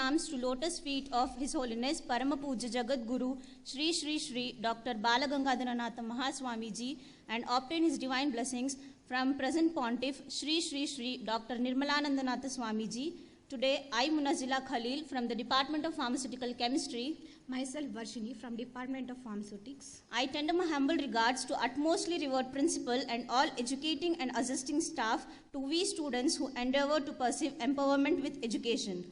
pranams to lotus feet of His Holiness Parama Puja Jagat Guru Shri Shri Shri Dr. Balagangadharanatha Mahaswamiji and obtain his divine blessings from present Pontiff Shri Shri Shri Dr. Nirmalanandanatha Swamiji. Today, I, Munazila Khalil from the Department of Pharmaceutical Chemistry. Myself, Varshini from Department of Pharmaceutics. I tender my humble regards to utmostly revered principal and all educating and assisting staff, to we students who endeavor to pursue empowerment with education.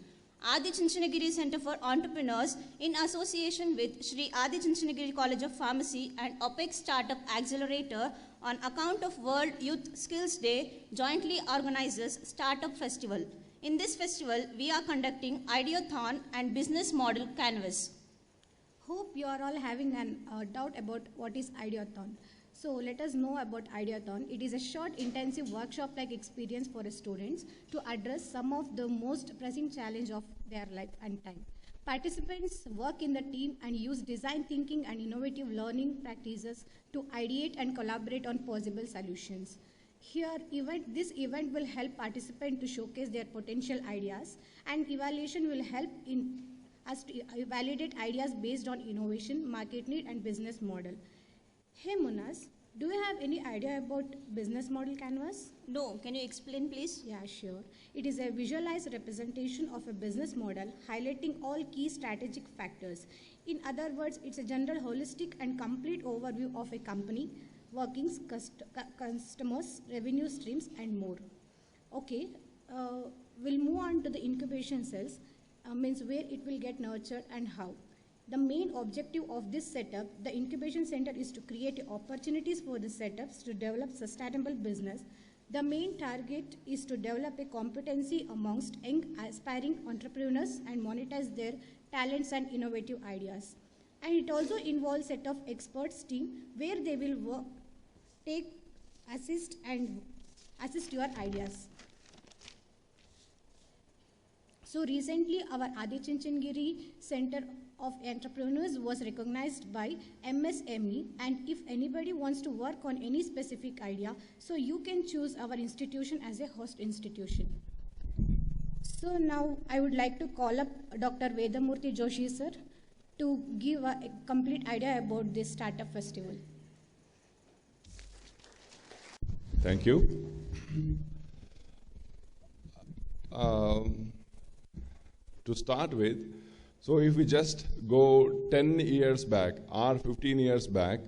Adi Chinchanagiri Center for Entrepreneurs, in association with Shri Adi Chinchanagiri College of Pharmacy and OPEX Startup Accelerator, on account of World Youth Skills Day, jointly organizes Startup Festival. In this festival, we are conducting Ideathon and Business Model Canvas. Hope you are all having a doubt about what is Ideathon. So let us know about Ideathon. It is a short, intensive workshop-like experience for students to address some of the most pressing challenges of their life and time. Participants work in the team and use design thinking and innovative learning practices to ideate and collaborate on possible solutions. This event will help participants to showcase their potential ideas, and evaluation will help us to validate ideas based on innovation, market need, and business model. Hey Munas, do you have any idea about business model canvas? No, can you explain please? Yeah, sure. It is a visualized representation of a business model highlighting all key strategic factors. In other words, it's a general, holistic, and complete overview of a company, workings, customers, revenue streams, and more. Okay, we'll move on to the incubation cells, means where it will get nurtured and how. The main objective of this setup, the incubation center, is to create opportunities for the setups to develop sustainable business. The main target is to develop a competency amongst young aspiring entrepreneurs and monetize their talents and innovative ideas. And it also involves a set of experts team where they will work, assist your ideas. So recently, our Adi Chinchanagiri Center of Entrepreneurs was recognized by MSME, and if anybody wants to work on any specific idea, so you can choose our institution as a host institution. So now I would like to call up Dr. Vedamurthy Joshi sir to give a complete idea about this startup festival. Thank you. To start with, so if we just go 10 years back or 15 years back,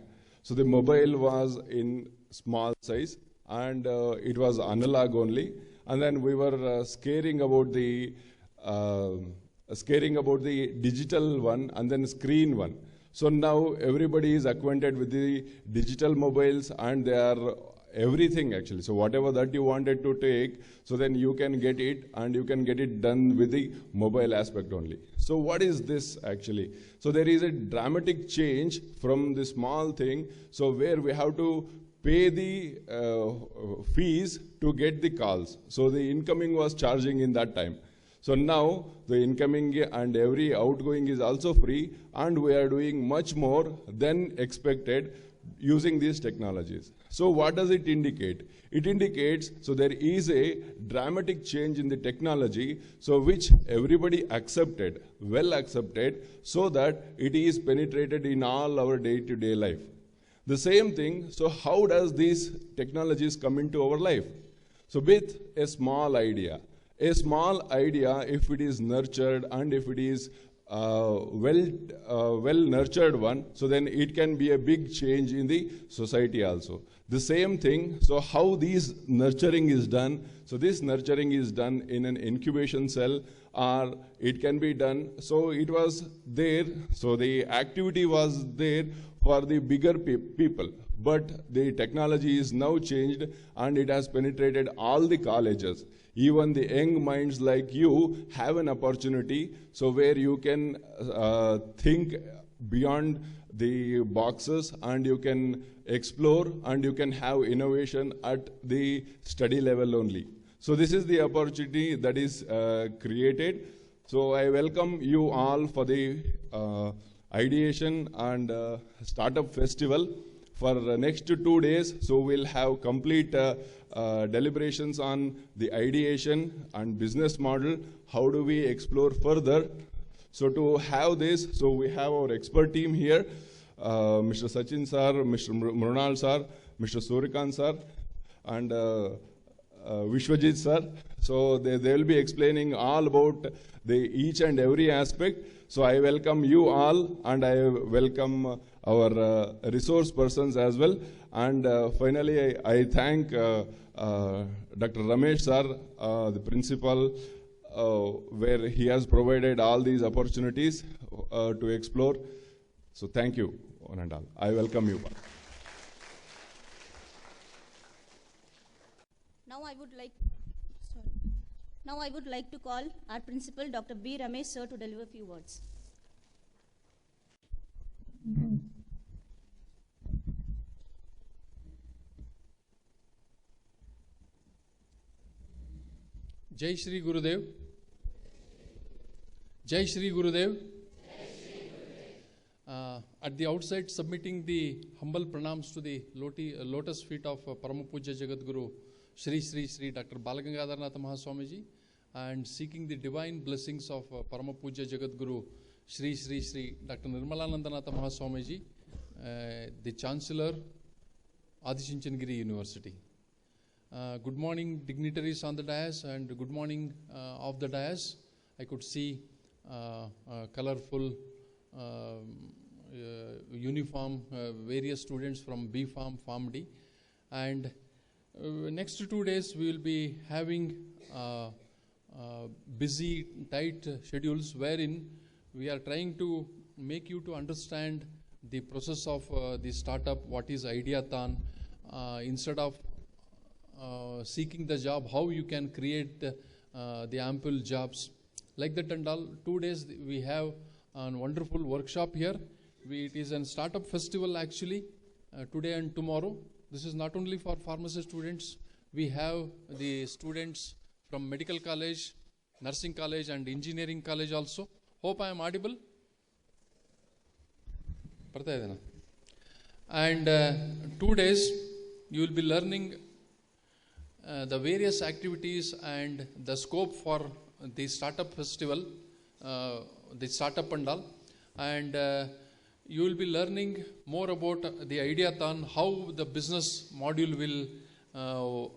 so the mobile was in small size and it was analog only, and then we were scaring about the digital one and then screen one. So now everybody is acquainted with the digital mobiles and they are everything actually. So whatever that you wanted to take, so then you can get it, and you can get it done with the mobile aspect only. So what is this actually? So there is a dramatic change from the small thing, so where we have to pay the fees to get the calls. So the incoming was charging in that time. So now the incoming and every outgoing is also free, and we are doing much more than expected using these technologies. So what does it indicate? It indicates, so there is a dramatic change in the technology, so which everybody accepted, well accepted, so that it is penetrated in all our day-to-day life. The same thing, so how does these technologies come into our life? So with a small idea, if it is nurtured and if it is well nurtured one, so then it can be a big change in the society also. The same thing, so how this nurturing is done, so this nurturing is done in an incubation cell, or it can be done, so it was there, so the activity was there for the bigger people, but the technology is now changed and it has penetrated all the colleges. Even the young minds like you have an opportunity, so where you can think beyond the boxes and you can explore and you can have innovation at the study level only. So this is the opportunity that is created. So I welcome you all for the ideation and startup festival for the next 2 days. So we'll have complete deliberations on the ideation and business model. How do we explore further? So to have this, so we have our expert team here, Mr. Sachin sir, Mr. Mrunal sir, Mr. Surikant sir, and Vishwajit sir. So they will be explaining all about each and every aspect. So I welcome you all, and I welcome our resource persons as well. And finally, I thank Dr. Ramesh sir, the principal, where he has provided all these opportunities to explore. So thank you, one and all. I welcome you. Now I would like to call our principal, Dr. B. Ramesh sir, to deliver a few words. Jai Shri Gurudev. Jai Shri Gurudev. At the outset, submitting the humble pranams to the lotus feet of Parama Pujya Jagat Guru Shri Shri Shri Dr. Balagangadharnath Mahaswamiji, and seeking the divine blessings of Parama Pujya Jagat Guru Shri Shri Shri Dr. Nirmalanandanatha Mahaswamiji, the Chancellor, Adi-Chunchanagiri University. Good morning, dignitaries on the dais, and good morning off the dais. I could see colorful uniform, various students from B Farm, Farm D. And next 2 days we will be having busy, tight schedules wherein we are trying to make you to understand the process of the startup, what is Ideathon, instead of seeking the job, how you can create the ample jobs. Like that and all, 2 days we have a wonderful workshop here. It is a startup festival actually, today and tomorrow. This is not only for pharmacy students. We have the students from medical college, nursing college and engineering college also. Hope I am audible. And 2 days you will be learning the various activities and the scope for the startup festival, the startup and all. And you will be learning more about the Ideathon, how the business module will,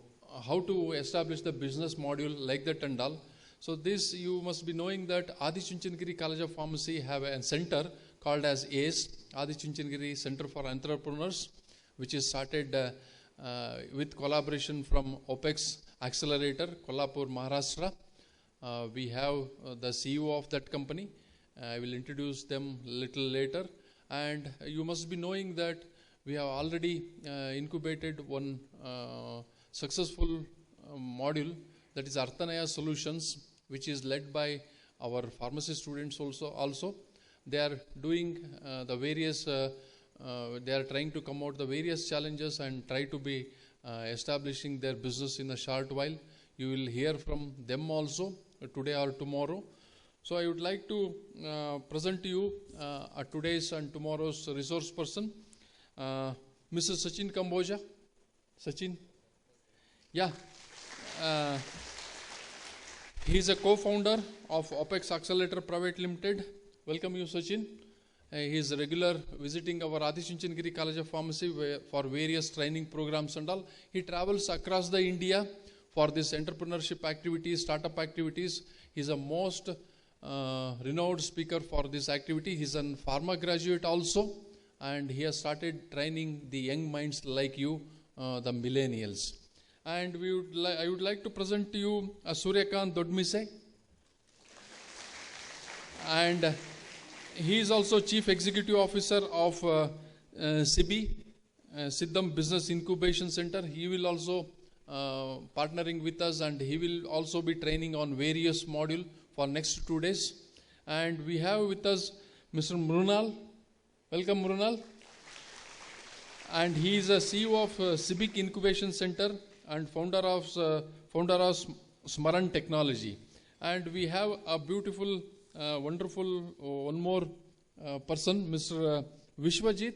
how to establish the business module, like that and all. So this, you must be knowing that Adi-Chunchanagiri College of Pharmacy have a center called as ACE, Adi-Chunchanagiri Center for Entrepreneurs, which is started with collaboration from OPEX Accelerator, Kolhapur, Maharashtra. We have the CEO of that company. I will introduce them a little later. And you must be knowing that we have already incubated one successful module, that is Arthanaya Solutions, which is led by our pharmacy students also. They are doing the various, they are trying to come out the various challenges and try to be establishing their business in a short while. You will hear from them also today or tomorrow. So I would like to present to you today's and tomorrow's resource person, Mr. Sachin Kamboja. Sachin? Yeah. He is a co-founder of OPEX Accelerator Private Limited. Welcome you, Sachin. He is regular visiting our Adi-Chunchanagiri College of Pharmacy for various training programs and all. He travels across the India for this entrepreneurship activities, startup activities. He is a most renowned speaker for this activity. He is a pharma graduate also, and he has started training the young minds like you, the millennials. And I would like to present to you Suryakant Dodmise. And he is also Chief Executive Officer of SIBI, Siddham Business Incubation Center. He will also partnering with us, and he will also be training on various modules for next 2 days. And we have with us Mr. Mrunal. Welcome, Mrunal. And he is a CEO of Cibic Incubation Center and founder of Smaran Technology. And we have a beautiful, wonderful one more person, Mr. Vishwajit.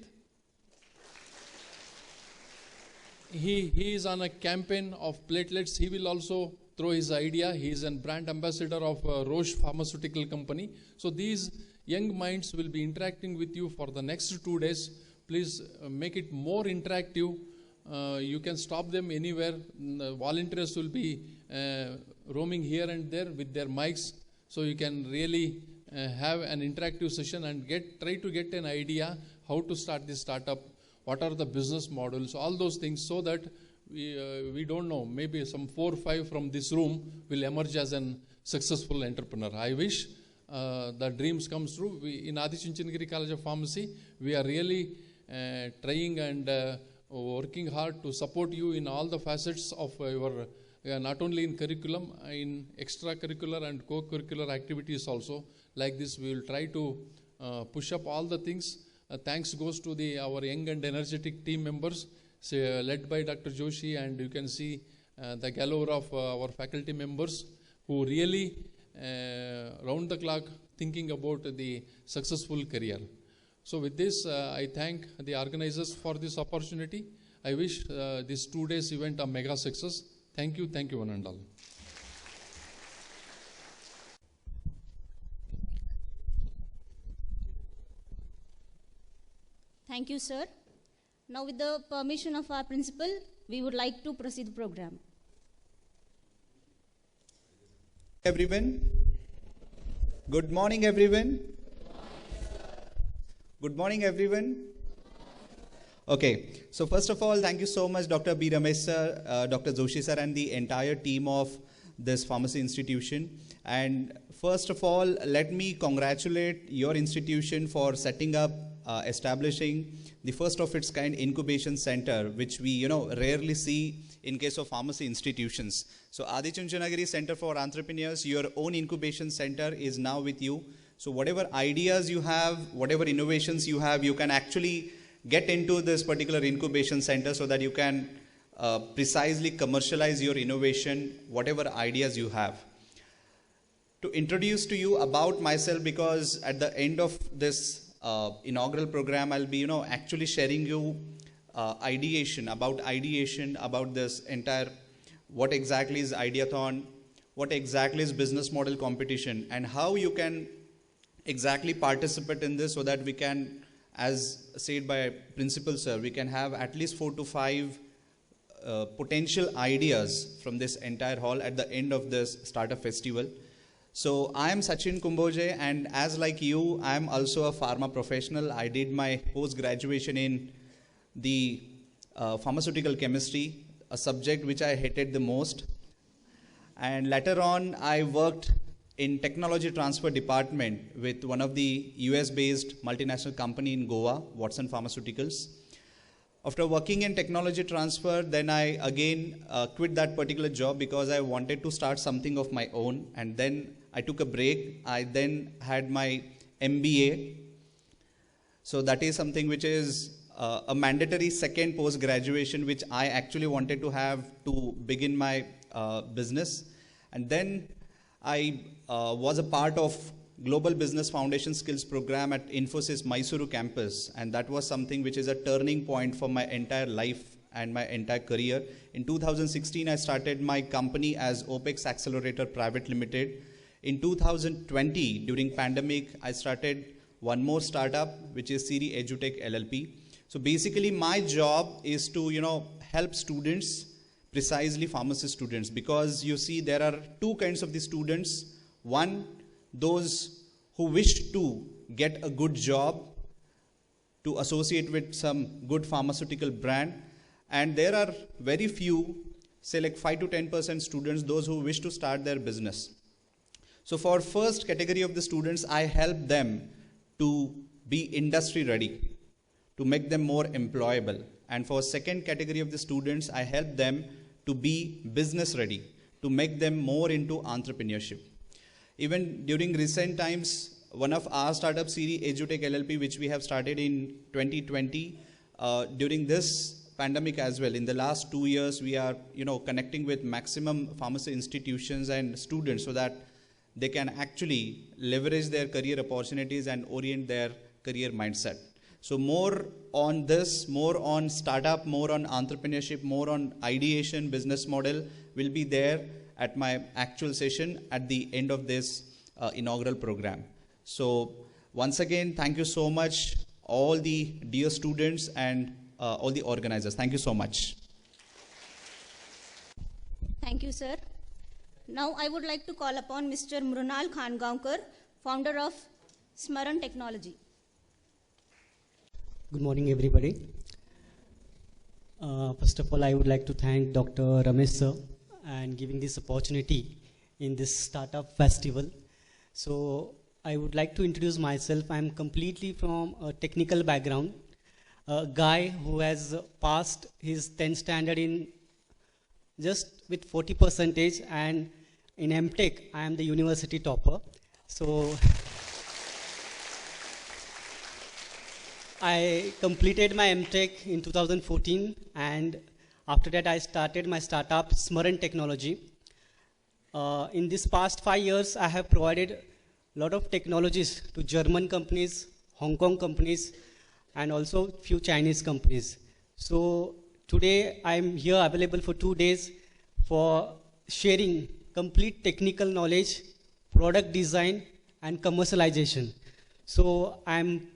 he is on a campaign of platelets. He will also throw his idea. He is a brand ambassador of Roche Pharmaceutical Company. So these young minds will be interacting with you for the next 2 days. Please make it more interactive. You can stop them anywhere. Volunteers will be roaming here and there with their mics. So you can really have an interactive session and try to get an idea how to start this startup, what are the business models, all those things, so that we don't know, maybe some 4 or 5 from this room will emerge as a successful entrepreneur. I wish the dreams come true. In Adi Chunchanagiri College of Pharmacy, we are really trying and working hard to support you in all the facets of your, not only in curriculum, in extracurricular and co-curricular activities also. Like this, we will try to push up all the things. Thanks goes to our young and energetic team members, led by Dr. Joshi, and you can see the galore of our faculty members who really round the clock thinking about the successful career. So with this, I thank the organizers for this opportunity. I wish this 2 days event a mega success. Thank you one and all. Thank you, sir. Now, with the permission of our principal, we would like to proceed the program. Everyone. Good morning, everyone. Good morning, everyone. Okay, so first of all, thank you so much, Dr. B. Ramesh sir, Dr. Joshi sir, and the entire team of this pharmacy institution. And first of all, let me congratulate your institution for setting up, establishing the first of its kind incubation center, which we rarely see in case of pharmacy institutions. So Adi Chunchanagiri Center for Entrepreneurs, your own incubation center is now with you. So whatever ideas you have, whatever innovations you have, you can actually get into this particular incubation center so that you can precisely commercialize your innovation, whatever ideas you have. To introduce to you about myself, because at the end of this inaugural program, I'll be actually sharing you ideation about this entire, what exactly is Ideathon, what exactly is business model competition, and how you can exactly participate in this so that we can, as said by principal sir, we can have at least 4 to 5 potential ideas from this entire hall at the end of this startup festival. So I am Sachin Kumboje, and as like you, I am also a pharma professional. I did my post-graduation in the pharmaceutical chemistry, a subject which I hated the most. And later on, I worked in technology transfer department with one of the US-based multinational company in Goa, Watson Pharmaceuticals. After working in technology transfer, then I again quit that particular job because I wanted to start something of my own, and then I took a break. I then had my MBA. So that is something which is a mandatory second post-graduation which I actually wanted to have to begin my business. And then I was a part of Global Business Foundation Skills Program at Infosys Mysuru campus, and that was something which is a turning point for my entire life and my entire career. In 2016, I started my company as OPEX Accelerator Private Limited. In 2020, during pandemic, I started one more startup, which is Siri EduTech LLP. So basically, my job is to help students, precisely pharmacy students, because you see there are two kinds of the students. One, those who wish to get a good job, to associate with some good pharmaceutical brand, and there are very few, say like 5 to 10% students, those who wish to start their business. So for first category of the students, I help them to be industry ready, to make them more employable. And for second category of the students, I help them to be business ready, to make them more into entrepreneurship. Even during recent times, one of our startups, Siri EduTech LLP, which we have started in 2020, during this pandemic as well, in the last 2 years, we are connecting with maximum pharmacy institutions and students so that they can actually leverage their career opportunities and orient their career mindset. So more on this, more on startup, more on entrepreneurship, more on ideation, business model will be there at my actual session at the end of this inaugural program. So once again, thank you so much, all the dear students and all the organizers. Thank you so much. Thank you, sir. Now I would like to call upon Mr. Mrunal Khangaonkar, founder of Smaran Technology. Good morning, everybody. First of all, I would like to thank Dr. Ramesh sir and giving this opportunity in this startup festival. So I would like to introduce myself. I'm completely from a technical background, a guy who has passed his 10th standard in just with 40%, and in MTech, I am the university topper. So I completed my MTech in 2014, and after that I started my startup Smaran Technology. In this past 5 years, I have provided a lot of technologies to German companies, Hong Kong companies, and also few Chinese companies. So today I'm here available for 2 days for sharing complete technical knowledge, product design, and commercialization. So I'm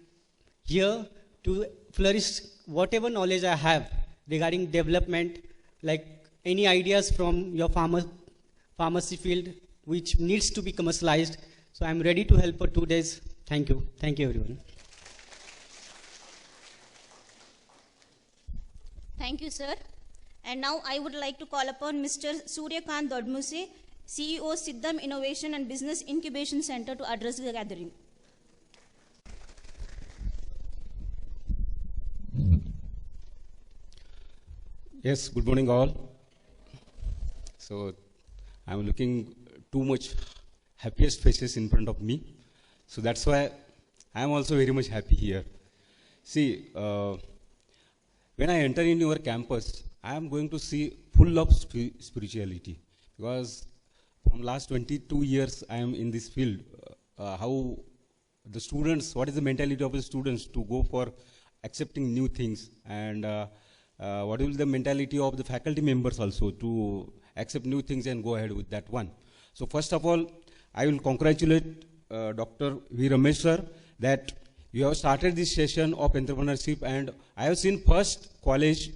here to flourish whatever knowledge I have regarding development, like any ideas from your pharmacy field which needs to be commercialized. So I'm ready to help for 2 days. Thank you. Thank you, everyone. Thank you, sir. And now I would like to call upon Mr. Suryakant Dodmuse, CEO, Siddham Innovation and Business Incubation Center, to address the gathering. Yes, good morning all. So I'm looking too much happiest faces in front of me. So that's why I'm also very much happy here. See, when I enter in your campus, I am going to see full of spirituality, because from last 22 years I am in this field. How the students, what is the mentality of the students to go for accepting new things, and what is the mentality of the faculty members also to accept new things and go ahead with that one. So first of all, I will congratulate Dr. V. Ramesh sir that you have started this session of entrepreneurship, and I have seen first college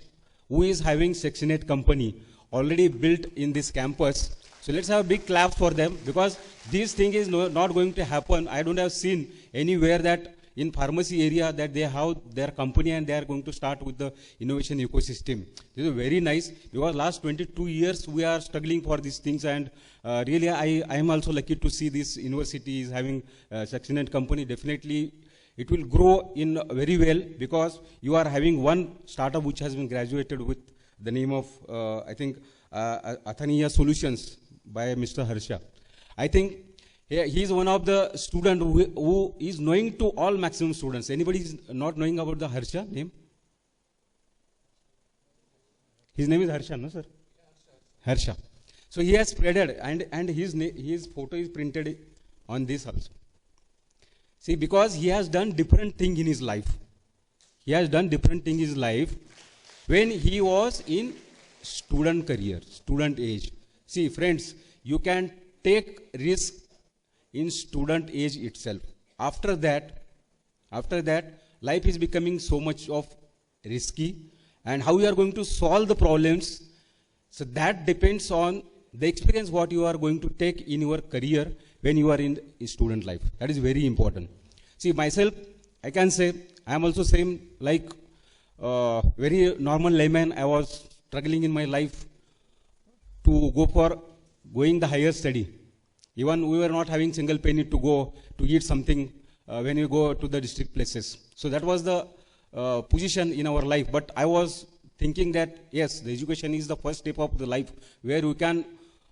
who is having Section 8 company already built in this campus. So let's have a big clap for them, because this thing is not going to happen. I don't have seen anywhere that in pharmacy area that they have their company and they are going to start with the innovation ecosystem. This is very nice, because last 22 years we are struggling for these things, and really I am also lucky to see this university is having Section 8 company. Definitely it will grow in very well, because you are having one startup which has been graduated with the name of I think Athania Solutions by Mr. Harsha. I think he is one of the students who is knowing to all maximum students. Anybody is not knowing about the Harsha name? His name is Harsha, no sir? Harsha. So he has spreaded, and his photo is printed on this also. See, because he has done different thing in his life. He has done different thing in his life when he was in student career, student age. See, friends, you can take risk in student age itself. After that, life is becoming so much of risky, and how you are going to solve the problems. So that depends on the experience what you are going to take in your career when you are in student life. That is very important. See, myself, I can say I am also same like very normal layman. I was struggling in my life to go for going the higher study. Even we were not having single penny to go to eat something when you go to the district places. So that was the position in our life. But I was thinking that yes, the education is the first step of the life, where we can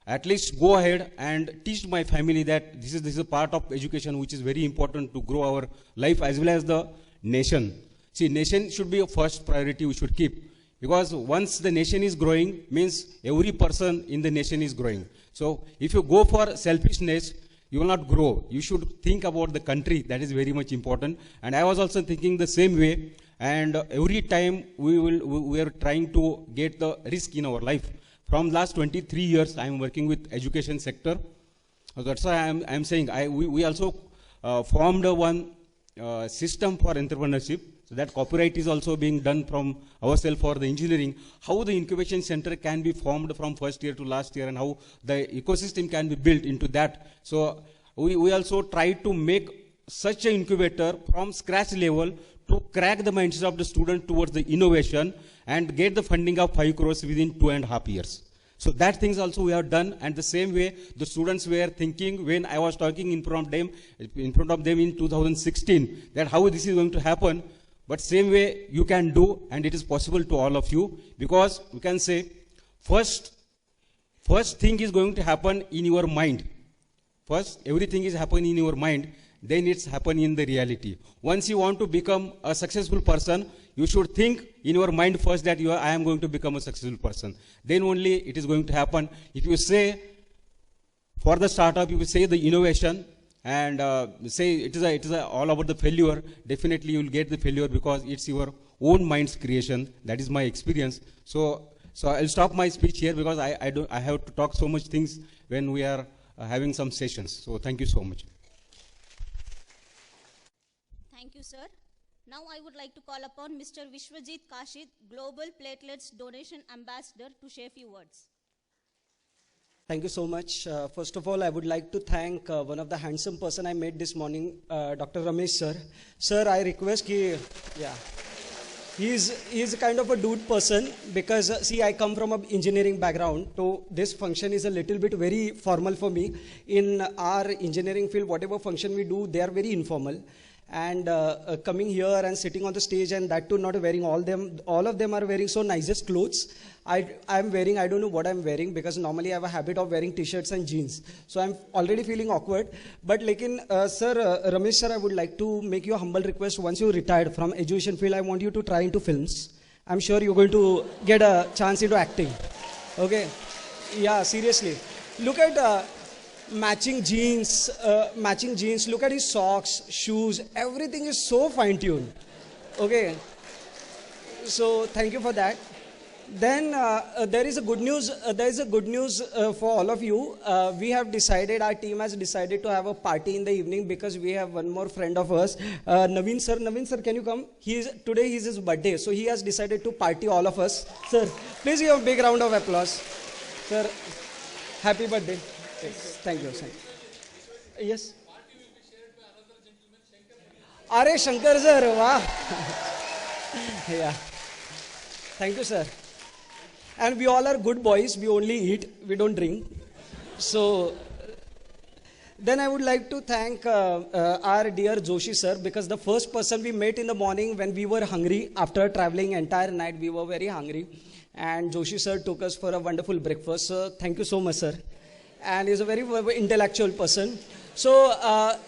at least go ahead and teach my family that this is a part of education which is very important to grow our life as well as the nation. See, nation should be a first priority we should keep, because once the nation is growing, means every person in the nation is growing. So if you go for selfishness, you will not grow. You should think about the country. That is very much important. And I was also thinking the same way. And every time we are trying to get the risk in our life. From last 23 years, I am working with education sector. That's why I am saying we also formed one system for entrepreneurship. So that copyright is also being done from ourselves for the engineering. How the incubation center can be formed from first year to last year, and how the ecosystem can be built into that. So we also try to make such an incubator from scratch level to crack the mindset of the student towards the innovation and get the funding of 5 crores within 2.5 years. So that things also we have done, and the same way the students were thinking when I was talking in front of them in 2016 that how this is going to happen. But same way you can do, and it is possible to all of you, because we can say first thing is going to happen in your mind. First, everything is happening in your mind, then it's happening in the reality. Once you want to become a successful person, you should think in your mind first that I am going to become a successful person. Then only it is going to happen. If you say for the startup, you will say the innovation, and say it is all about the failure, definitely you will get the failure because it's your own mind's creation. That is my experience. So I'll stop my speech here because I have to talk so much things when we are having some sessions. So thank you so much. Thank you, sir. Now I would like to call upon Mr. Vishwajit Kashid, Global Platelets Donation Ambassador, to share a few words. Thank you so much. First of all, I would like to thank one of the handsome person I met this morning, Dr. Ramesh sir. Sir, I request he's a kind of a dude person because see, I come from an engineering background, so this function is a little bit very formal for me. In our engineering field, whatever function we do, they are very informal. And coming here and sitting on the stage, and that too not wearing all of them are wearing so nicest clothes. I'm wearing, I don't know what I'm wearing because normally I have a habit of wearing t-shirts and jeans. So I'm already feeling awkward. But sir, Ramesh sir, I would like to make you a humble request. Once you retired from education field, I want you to try into films. I'm sure you're going to get a chance into acting. Okay? Yeah, seriously. Look at matching jeans, look at his socks, shoes, everything is so fine-tuned. Okay, so thank you for that. Then there is a good news for all of you. We have decided, our team has decided to have a party in the evening because we have one more friend of ours, Naveen sir, can you come? Today is his birthday, so he has decided to party all of us. Sir, please give a big round of applause. Sir, happy birthday. Yes, thank you. Yes. Are Shankar sir, wow. Yeah. Thank you, sir. And we all are good boys. We only eat. We don't drink. So then I would like to thank our dear Joshi sir, because the first person we met in the morning when we were hungry, after traveling entire night, we were very hungry. And Joshi sir took us for a wonderful breakfast. So thank you so much, sir. And he's a very intellectual person. So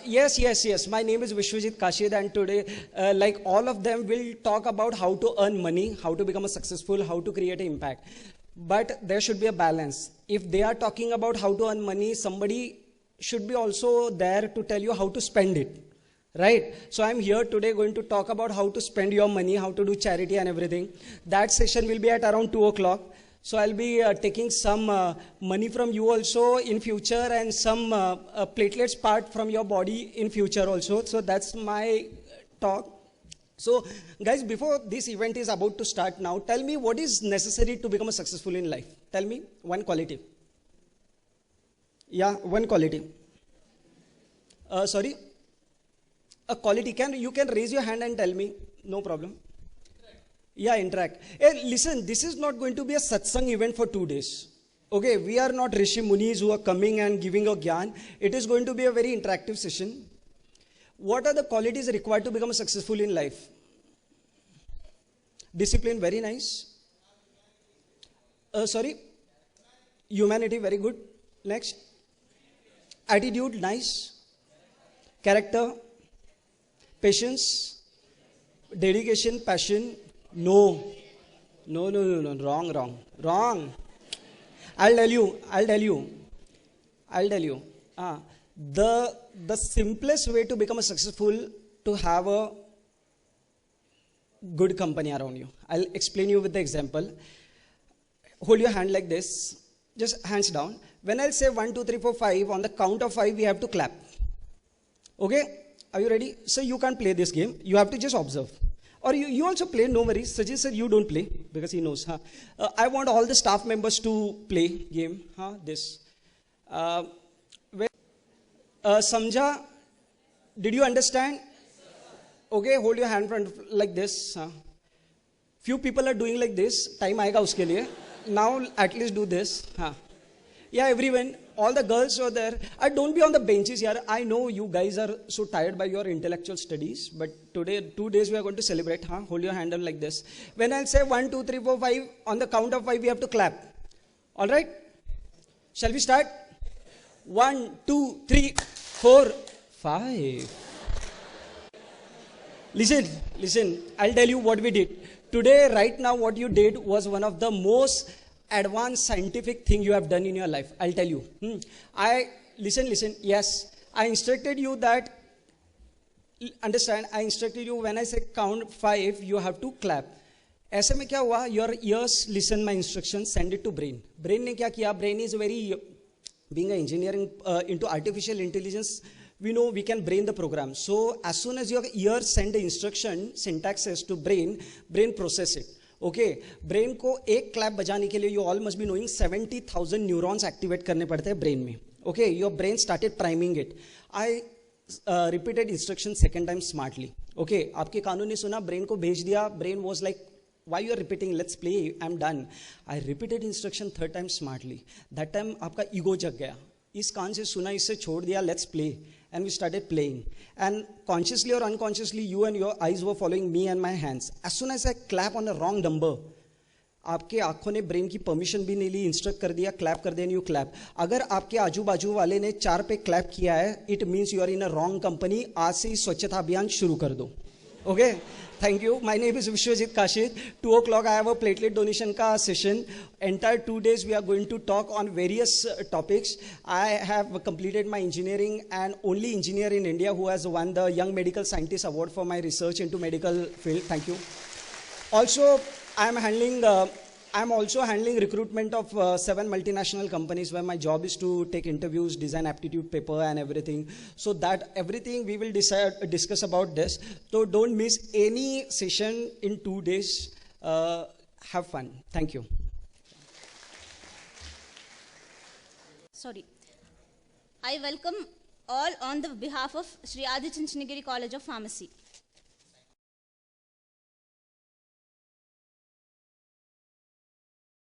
yes, my name is Vishwajit Kashid, and today, like all of them, will talk about how to earn money, how to become a successful, how to create an impact. But there should be a balance. If they are talking about how to earn money, somebody should be also there to tell you how to spend it, right? So I'm here today going to talk about how to spend your money, how to do charity and everything. That session will be at around 2 o'clock. So I'll be taking some money from you also in future, and some platelets part from your body in future also. So that's my talk. So guys, before this event is about to start now, tell me what is necessary to become a successful in life. Tell me one quality. Yeah, one quality. Sorry? A quality. You can raise your hand and tell me. No problem. Yeah, interact. Hey, listen, this is not going to be a satsang event for 2 days. Okay, we are not Rishi Munis who are coming and giving a gyan. It is going to be a very interactive session. What are the qualities required to become successful in life? Discipline, very nice. Sorry? Humanity, very good. Next. Attitude, nice. Character. Patience. Dedication, passion. No. Wrong. I'll tell you. the simplest way to become a successful, to have a good company around you. I'll explain you with the example. Hold your hand like this, just hands down. When I'll say 1, 2, 3, 4, 5, on the count of 5, we have to clap. Okay? Are you ready? So you can't play this game. You have to just observe. Or you also play, no worries. Sajid sir, you don't play because he knows. Huh? I want all the staff members to play game. Huh? This. Samjha, did you understand? Okay, hold your hand front like this. Few people are doing like this. Time aayega uske liye. Now at least do this. Yeah, everyone, all the girls are there. Don't be on the benches here. I know you guys are so tired by your intellectual studies, but today, 2 days we are going to celebrate. Hold your hand up like this. When I'll say 1, 2, 3, 4, 5, on the count of 5, we have to clap. All right? Shall we start? 1, 2, 3, 4, 5. Listen, I'll tell you what we did. Today, right now, what you did was one of the most advanced scientific thing you have done in your life. I'll tell you. Listen. Yes, I instructed you that, understand, I instructed you when I say count 5, you have to clap. ऐसे में क्या हुआ? Your ears listen my instructions, send it to brain. Brain ने क्या किया? Brain is very, being an engineering into artificial intelligence, we know we can brain the program. So as soon as your ears send the instruction, syntaxes to brain process it. Okay, brain को एक clap बजाने के लिए you all must be knowing 70,000 neurons activate करने पड़ते हैं brain में. Okay, your brain started priming it. I repeated instruction second time smartly. Okay, आपके कानों ने सुना, brain को भेज दिया, brain was like, why you are repeating? Let's play. I'm done. I repeated instruction third time smartly. That time आपका ego जग गया. इस कान से सुना, इससे छोड़ दिया. Let's play. And we started playing. And consciously or unconsciously, you and your eyes were following me and my hands. As soon as I clap on a wrong number, आपके आंखों ने ब्रेन की परमिशन भी नहीं ली, instruct कर दिया, clap कर दिया, यू क्लैप. अगर आपके आजू बाजू वाले ने 4 पे क्लैप किया है, it means you are in a wrong company. आज से ही स्वच्छता अभियान शुरू कर दो. Okay, thank you. My name is Vishwajit Kashit. 2 o'clock I have a platelet donation ka session. Entire 2 days we are going to talk on various topics. I have completed my engineering and only engineer in India who has won the Young Medical Scientist Award for my research into medical field. Thank you. Also, I'm also handling recruitment of 7 multinational companies where my job is to take interviews, design aptitude paper and everything. So that everything we will discuss about this. So don't miss any session in 2 days. Have fun. Thank you. Sorry. I welcome all on the behalf of Sri Adi Chinchanagiri College of Pharmacy.